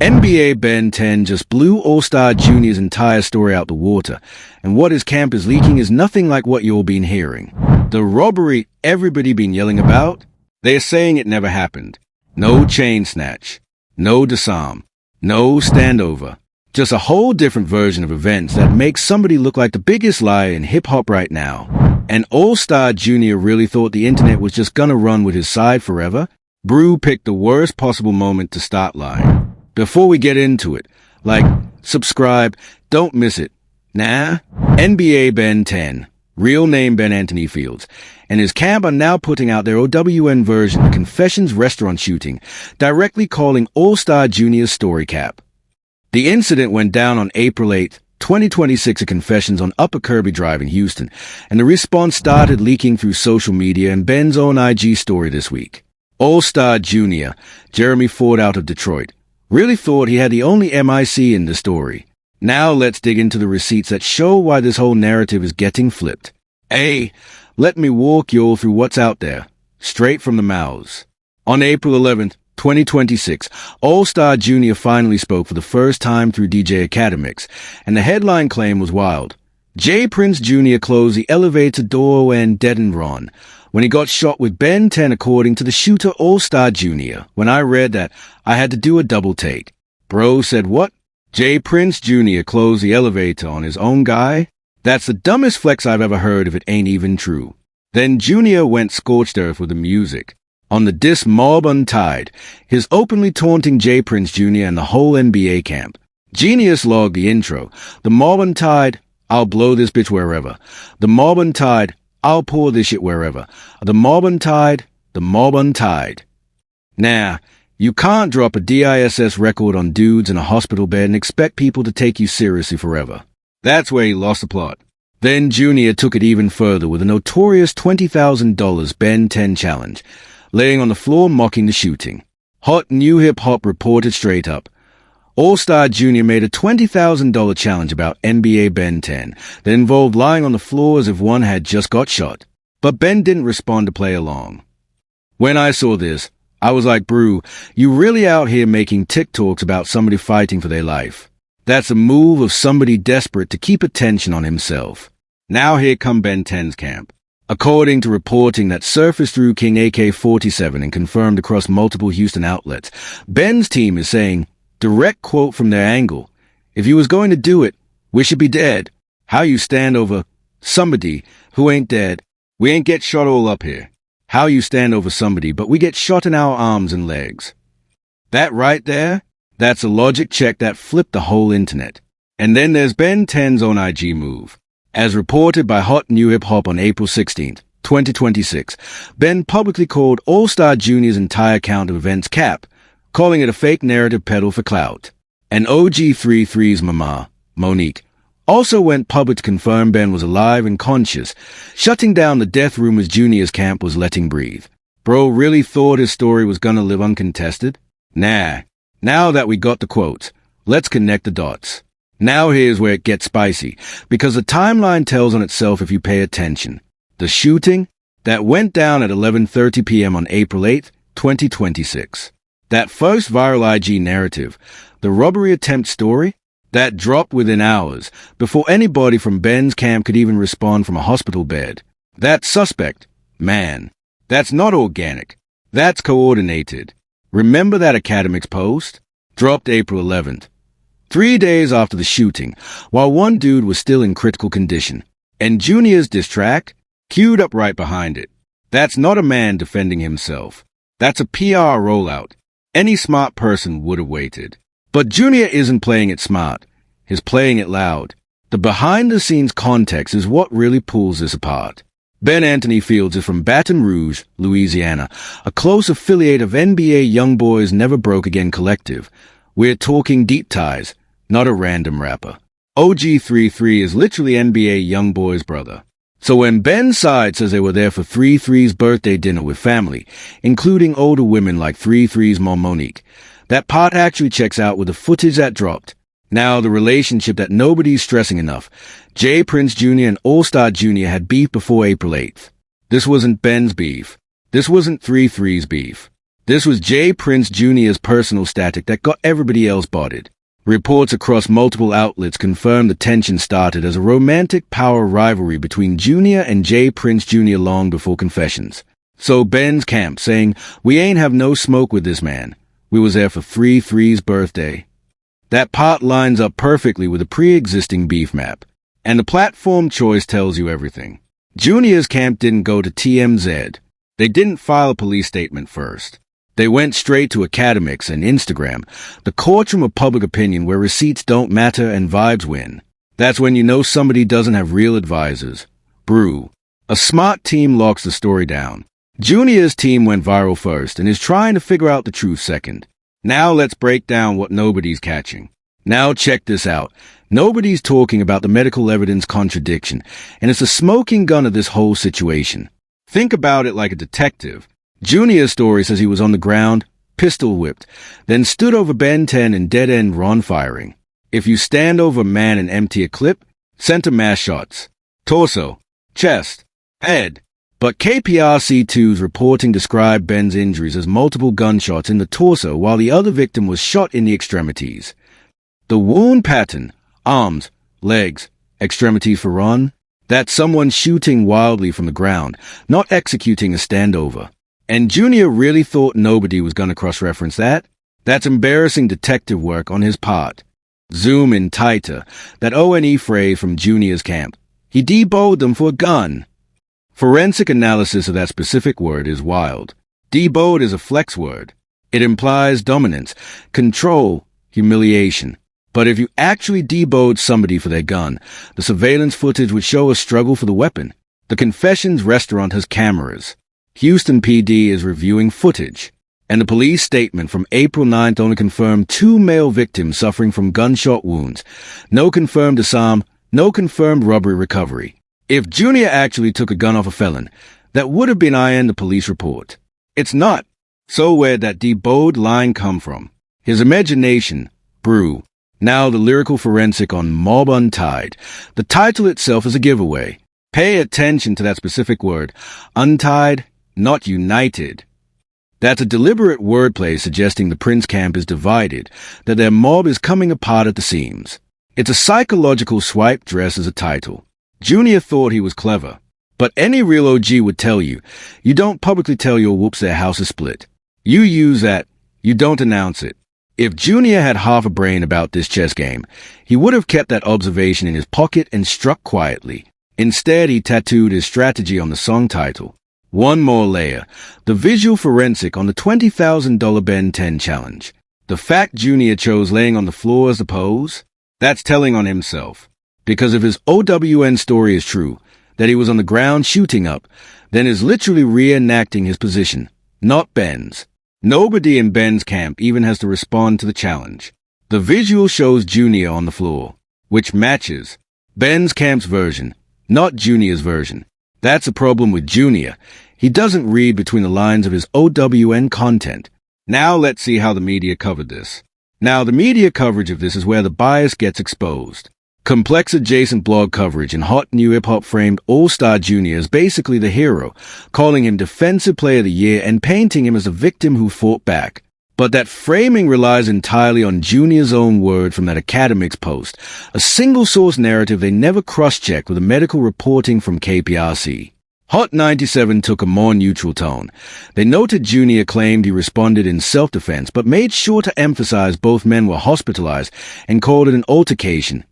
NBA Ben 10 just blew AllStar Jr.'s entire story out the water, and what his camp is leaking is nothing like what you've been hearing. The robbery everybody been yelling about? They're saying it never happened. No chain snatch. No disarm. No standover. Just a whole different version of events that makes somebody look like the biggest liar in hip-hop right now. And AllStar Jr. really thought the internet was just gonna run with his side forever? Brew picked the worst possible moment to start lying. Before we get into it, subscribe, don't miss it. NBA Ben 10, real name Ben Anthony Fields, and his camp are now putting out their OWN version of Confessions restaurant shooting, directly calling AllStar Jr.'s story cap. The incident went down on April 8, 2026 at Confessions on Upper Kirby Drive in Houston, and the response started leaking through social media and Ben's own IG story this week. AllStar Jr., Jeremy Ford out of Detroit, really thought he had the only MIC in the story. Now let's dig into the receipts that show why this whole narrative is getting flipped. Let me walk you all through what's out there, straight from the mouths. On April 11th, 2026, AllStar Jr. finally spoke for the first time through DJ Akademiks, and the headline claim was wild. J. Prince Jr. closed the elevator door and deadened Ron when he got shot with Ben 10, according to the shooter AllStar Jr. When I read that, I had to do a double take. Bro said what? J. Prince Jr. closed the elevator on his own guy? That's the dumbest flex I've ever heard if it ain't even true. Then Jr. went scorched earth with the music. On the diss Mob Untied, his openly taunting J. Prince Jr. and the whole NBA camp. Genius logged the intro. The Mob Untied, I'll blow this bitch wherever. The Mob Untied, I'll pour this shit wherever. The Mob Untied, the Mob Untied. Nah, you can't drop a DISS record on dudes in a hospital bed and expect people to take you seriously forever. That's where he lost the plot. Then Jr. took it even further with a notorious $20,000 Ben 10 challenge, laying on the floor mocking the shooting. Hot New Hip Hop reported straight up. AllStar Jr. made a $20,000 challenge about NBA Ben 10 that involved lying on the floor as if one had just got shot. But Ben didn't respond to play along. When I saw this, I was like, Brew, you really out here making TikToks about somebody fighting for their life. That's a move of somebody desperate to keep attention on himself. Now here come Ben 10's camp. According to reporting that surfaced through King AK-47 and confirmed across multiple Houston outlets, Ben's team is saying, direct quote from their angle, if you was going to do it, we should be dead. How you stand over somebody who ain't dead? We ain't get shot all up here. How you stand over somebody, but we get shot in our arms and legs. That right there, that's a logic check that flipped the whole internet. And then there's Ben 10's own IG move. As reported by Hot New Hip Hop on April 16th, 2026, Ben publicly called AllStar Jr.'s entire count of events cap, calling it a fake narrative peddle for clout. And OG33's mama, Monique, also went public to confirm Ben was alive and conscious, shutting down the death rumors Jr.'s camp was letting breathe. Bro really thought his story was gonna live uncontested? Nah. Now that we got the quotes, let's connect the dots. Now here's where it gets spicy, because the timeline tells on itself if you pay attention. The shooting? That went down at 11:30 p.m. on April 8th, 2026. That first viral IG narrative, the robbery attempt story, that dropped within hours, before anybody from Ben's camp could even respond from a hospital bed. That suspect, man, that's not organic. That's coordinated. Remember that Akademiks post? Dropped April 11th. 3 days after the shooting, while one dude was still in critical condition. And Jr.'s diss track? Queued up right behind it. That's not a man defending himself. That's a PR rollout. Any smart person would have waited. But Jr. isn't playing it smart. He's playing it loud. The behind-the-scenes context is what really pulls this apart. Ben Anthony Fields is from Baton Rouge, Louisiana, a close affiliate of NBA Youngboys Never Broke Again collective. We're talking deep ties, not a random rapper. OG33 is literally NBA Youngboy's brother. So when Ben's side says they were there for 33's birthday dinner with family, including older women like 33's mom Monique, that part actually checks out with the footage that dropped. Now the relationship that nobody's stressing enough. J. Prince Jr. and AllStar Jr. had beef before April 8th. This wasn't Ben's beef. This wasn't 33's beef. This was J. Prince Jr.'s personal static that got everybody else botted. Reports across multiple outlets confirmed the tension started as a romantic power rivalry between Jr. and J. Prince Jr. long before confessions. So Ben's camp saying, "We ain't have no smoke with this man. We was there for 3-3's birthday." That part lines up perfectly with a pre-existing beef map. And the platform choice tells you everything. Junior's camp didn't go to TMZ. They didn't file a police statement first. They went straight to Akademiks and Instagram, the courtroom of public opinion where receipts don't matter and vibes win. That's when you know somebody doesn't have real advisors. Brew. A smart team locks the story down. Junior's team went viral first and is trying to figure out the truth second. Now let's break down what nobody's catching. Now check this out. Nobody's talking about the medical evidence contradiction, and it's the smoking gun of this whole situation. Think about it like a detective. Junior's story says he was on the ground, pistol whipped, then stood over Ben 10 and dead-end Ron firing. If you stand over a man and empty a clip, center mass shots. Torso, chest, head. But KPRC2's reporting described Ben's injuries as multiple gunshots in the torso while the other victim was shot in the extremities. The wound pattern, arms, legs, extremities for Ron, that's someone shooting wildly from the ground, not executing a standover. And Junior really thought nobody was going to cross-reference that? That's embarrassing detective work on his part. Zoom in tighter, that O&E phrase from Junior's camp. He debowed them for a gun. Forensic analysis of that specific word is wild. Debowed is a flex word. It implies dominance, control, humiliation. But if you actually debowed somebody for their gun, the surveillance footage would show a struggle for the weapon. The Confessions restaurant has cameras. Houston PD is reviewing footage, and the police statement from April 9th only confirmed 2 male victims suffering from gunshot wounds. No confirmed disarm, no confirmed robbery recovery. If Junior actually took a gun off a felon, that would have been in the police report. It's not. So where'd that debowed line come from? His imagination, brew. Now the lyrical forensic on Mob Untied. The title itself is a giveaway. Pay attention to that specific word. Untied, not united. That's a deliberate wordplay suggesting the Prince camp is divided, that their mob is coming apart at the seams. It's a psychological swipe dressed as a title. Junior thought he was clever, but any real OG would tell you, you don't publicly tell your whoops their house is split. You use that, you don't announce it. If Junior had half a brain about this chess game, he would have kept that observation in his pocket and struck quietly. Instead, he tattooed his strategy on the song title. One more layer, the visual forensic on the $20,000 Ben 10 challenge. The fact Junior chose laying on the floor as the pose, that's telling on himself. Because if his OWN story is true, that he was on the ground shooting up, then is literally reenacting his position, not Ben's. Nobody in Ben's camp even has to respond to the challenge. The visual shows Junior on the floor, which matches Ben's camp's version, not Junior's version. That's a problem with Junior. He doesn't read between the lines of his OWN content. Now let's see how the media covered this. Now the media coverage of this is where the bias gets exposed. Complex adjacent blog coverage and hot new hip-hop framed AllStar JR as basically the hero, calling him Defensive Player of the Year and painting him as a victim who fought back. But that framing relies entirely on Junior's own word from that Akademiks post, a single-source narrative they never cross-checked with the medical reporting from KPRC. Hot 97 took a more neutral tone. They noted Junior claimed he responded in self-defense, but made sure to emphasize both men were hospitalized and called it an altercation,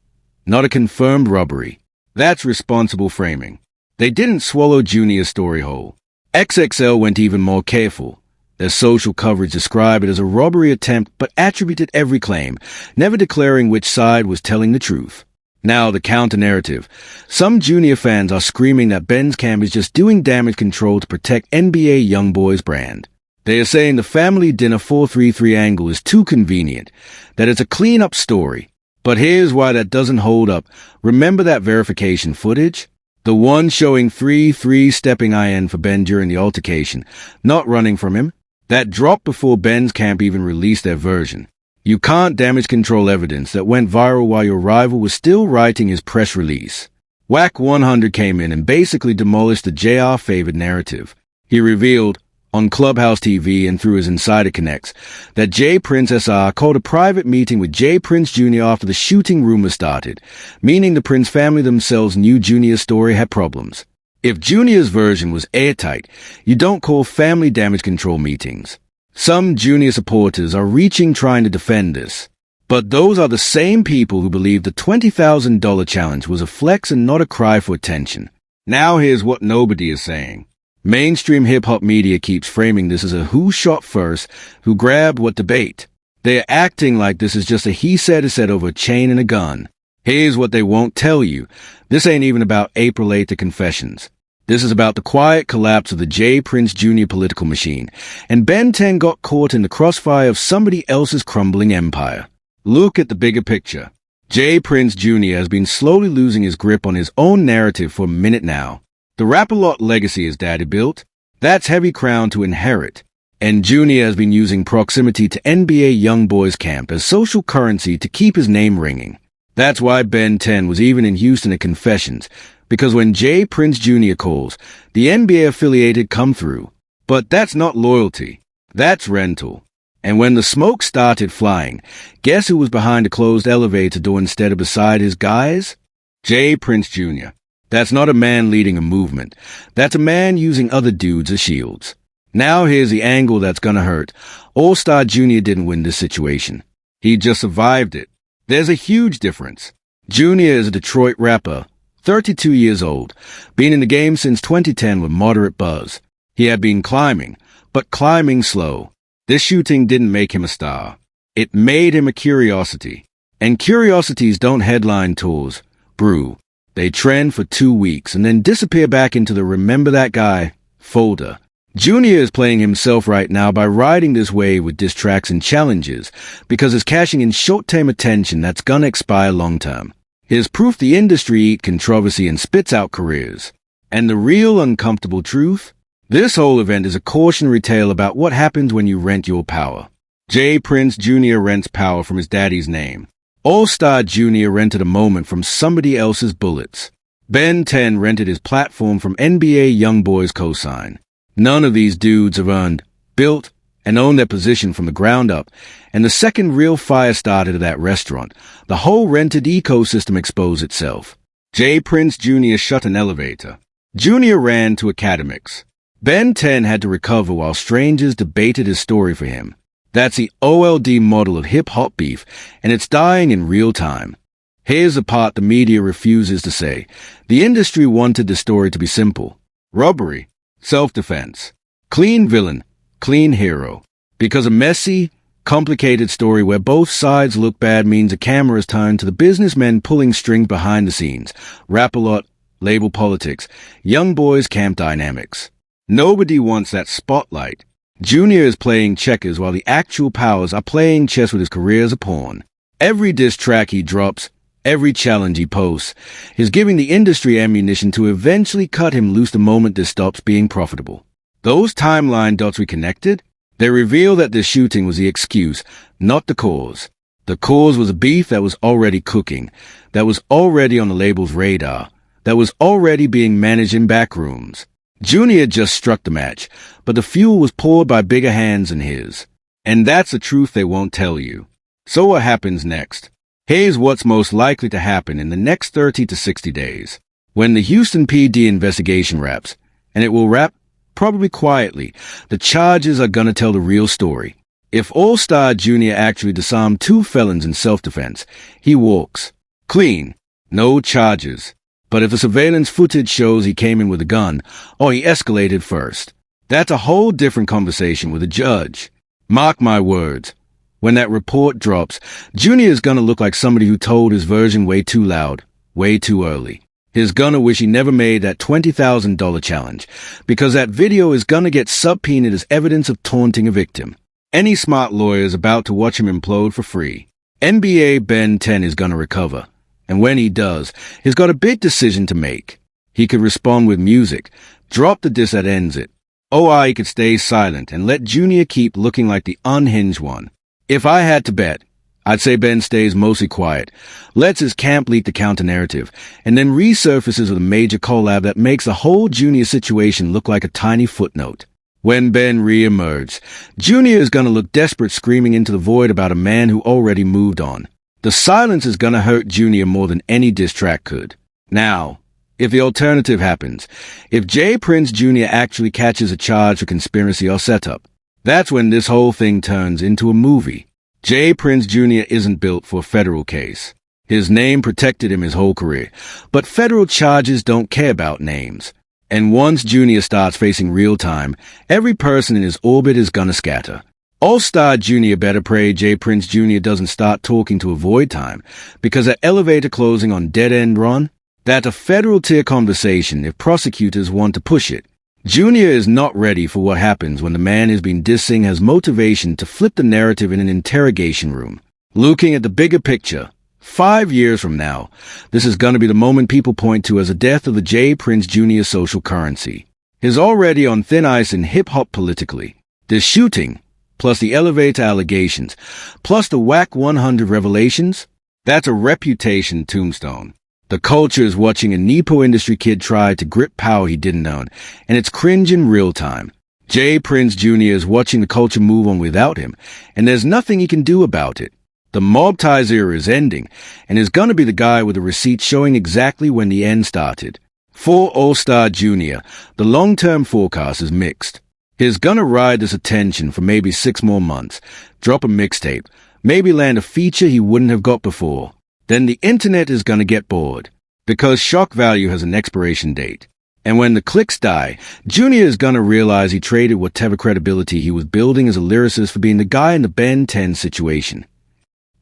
not a confirmed robbery. That's responsible framing. They didn't swallow Junior's story whole. XXL went even more careful. Their social coverage described it as a robbery attempt but attributed every claim, never declaring which side was telling the truth. Now the counter-narrative. Some Junior fans are screaming that Ben's camp is just doing damage control to protect NBA Youngboy's brand. They are saying the family dinner 433 angle is too convenient, that it's a clean-up story. But here's why that doesn't hold up. Remember that verification footage? The one showing 3-3 stepping in for Ben during the altercation, not running from him? That dropped before Ben's camp even released their version. You can't damage control evidence that went viral while your rival was still writing his press release. Wack 100 came in and basically demolished the JR favored narrative. He revealed, on Clubhouse TV and through his insider connects that J. Prince SR called a private meeting with J. Prince Jr. after the shooting rumor started, meaning the Prince family themselves knew Jr.'s story had problems. If Jr.'s version was airtight, you don't call family damage control meetings. Some Jr. supporters are reaching trying to defend this. But those are the same people who believe the $20,000 challenge was a flex and not a cry for attention. Now here's what nobody is saying. Mainstream hip-hop media keeps framing this as a who shot first, who grabbed what debate. They are acting like this is just a he said over a chain and a gun. Here's what they won't tell you. This ain't even about April 8th the confessions. This is about the quiet collapse of the J. Prince Jr. political machine, and Ben 10 got caught in the crossfire of somebody else's crumbling empire. Look at the bigger picture. J. Prince Jr. has been slowly losing his grip on his own narrative for a minute now. The Rap-A-Lot legacy his daddy built, that's heavy crown to inherit. And Jr. has been using proximity to NBA YoungBoys camp as social currency to keep his name ringing. That's why Ben 10 was even in Houston at Confessions, because when J. Prince Jr. calls, the NBA-affiliated come through. But that's not loyalty. That's rental. And when the smoke started flying, guess who was behind a closed elevator door instead of beside his guys? J. Prince Jr. That's not a man leading a movement. That's a man using other dudes as shields. Now here's the angle that's gonna hurt. AllStar Jr. didn't win this situation. He just survived it. There's a huge difference. Jr. is a Detroit rapper, 32 years old, been in the game since 2010 with moderate buzz. He had been climbing, but climbing slow. This shooting didn't make him a star. It made him a curiosity. And curiosities don't headline tours. Brew. They trend for 2 weeks and then disappear back into the remember that guy folder. Jr. is playing himself right now by riding this wave with diss tracks and challenges because it's cashing in short-term attention that's gonna expire long-term. Here's proof the industry eats controversy and spits out careers. And the real uncomfortable truth? This whole event is a cautionary tale about what happens when you rent your power. J. Prince Jr. rents power from his daddy's name. AllStar Jr. rented a moment from somebody else's bullets. Ben 10 rented his platform from NBA YoungBoys cosign. None of these dudes have earned, built, and owned their position from the ground up, and the second real fire started at that restaurant, the whole rented ecosystem exposed itself. J. Prince Jr. shut an elevator. Jr. ran to Akademiks. Ben 10 had to recover while strangers debated his story for him. That's the OLD model of hip-hop beef, and it's dying in real time. Here's the part the media refuses to say. The industry wanted the story to be simple. Robbery, self-defense, clean villain, clean hero. Because a messy, complicated story where both sides look bad means a camera is turned to the businessmen pulling strings behind the scenes. Rap-A-Lot, label politics, YoungBoys camp dynamics. Nobody wants that spotlight. Jr. is playing checkers while the actual powers are playing chess with his career as a pawn. Every diss track he drops, every challenge he posts, is giving the industry ammunition to eventually cut him loose the moment this stops being profitable. Those timeline dots reconnected? They reveal that this shooting was the excuse, not the cause. The cause was a beef that was already cooking, that was already on the label's radar, that was already being managed in back rooms. Jr. just struck the match, but the fuel was poured by bigger hands than his. And that's the truth they won't tell you. So what happens next? Here's what's most likely to happen in the next 30 to 60 days. When the Houston PD investigation wraps, and it will wrap probably quietly, the charges are gonna tell the real story. If AllStar Jr. actually disarmed 2 felons in self-defense, he walks clean, no charges. But if the surveillance footage shows he came in with a gun, or he escalated first, that's a whole different conversation with a judge. Mark my words. When that report drops, Jr. is gonna look like somebody who told his version way too loud, way too early. He's gonna wish he never made that $20,000 challenge, because that video is gonna get subpoenaed as evidence of taunting a victim. Any smart lawyer is about to watch him implode for free. NBA Ben 10 is gonna recover. And when he does, he's got a big decision to make. He could respond with music, drop the diss that ends it. Or he could stay silent and let Jr. keep looking like the unhinged one. If I had to bet, I'd say Ben stays mostly quiet, lets his camp leak the counter-narrative, and then resurfaces with a major collab that makes the whole Jr. situation look like a tiny footnote. When Ben re-emerged, Junior is gonna look desperate, screaming into the void about a man who already moved on. The silence is gonna hurt Junior more than any diss track could. Now, if the alternative happens, if J. Prince Jr. actually catches a charge for conspiracy or setup, that's when this whole thing turns into a movie. J. Prince Jr. isn't built for a federal case. His name protected him his whole career, but federal charges don't care about names. And once Junior starts facing real time, every person in his orbit is gonna scatter. AllStar Jr. better pray J. Prince Jr. doesn't start talking to avoid time, because at elevator closing on Dead End Run, that's a federal tier conversation if prosecutors want to push it. Junior is not ready for what happens when the man he's been dissing has motivation to flip the narrative in an interrogation room. Looking at the bigger picture, 5 years from now, this is going to be the moment people point to as the death of the J. Prince Jr. social currency. He's already on thin ice in hip-hop politically. The shooting, plus the elevator allegations, plus the Wack 100 revelations, that's a reputation tombstone. The culture is watching a Nepo industry kid try to grip power he didn't own, and it's cringe in real time. J. Prince Jr. is watching the culture move on without him, and there's nothing he can do about it. The Mob Untied era is ending, and is gonna be the guy with the receipt showing exactly when the end started. For AllStar Jr., the long-term forecast is mixed. He's gonna ride this attention for maybe 6 more months, drop a mixtape, maybe land a feature he wouldn't have got before. Then the internet is gonna get bored, because shock value has an expiration date. And when the clicks die, Junior is gonna realize he traded whatever credibility he was building as a lyricist for being the guy in the Ben 10 situation.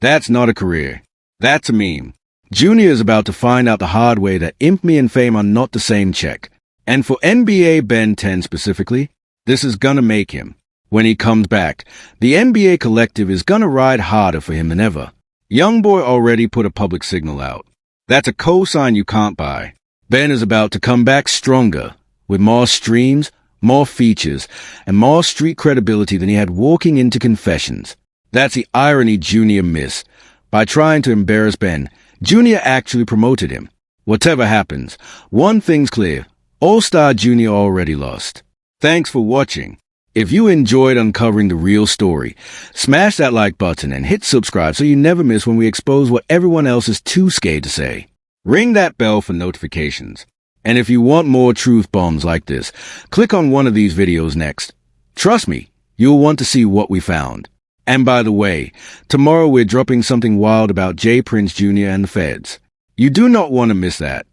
That's not a career. That's a meme. Junior is about to find out the hard way that infamy and fame are not the same check. And for NBA Ben 10 specifically, this is gonna make him. When he comes back, the NBA collective is gonna ride harder for him than ever. Youngboy already put a public signal out. That's a cosign you can't buy. Ben is about to come back stronger, with more streams, more features, and more street credibility than he had walking into Confessions. That's the irony Junior missed. By trying to embarrass Ben, Junior actually promoted him. Whatever happens, one thing's clear. AllStar Jr. already lost. Thanks for watching. If you enjoyed uncovering the real story, smash that like button and hit subscribe so you never miss when we expose what everyone else is too scared to say. Ring that bell for notifications. And if you want more truth bombs like this, click on one of these videos next. Trust me, you'll want to see what we found. And by the way, tomorrow we're dropping something wild about J. Prince Jr. and the feds. You do not want to miss that.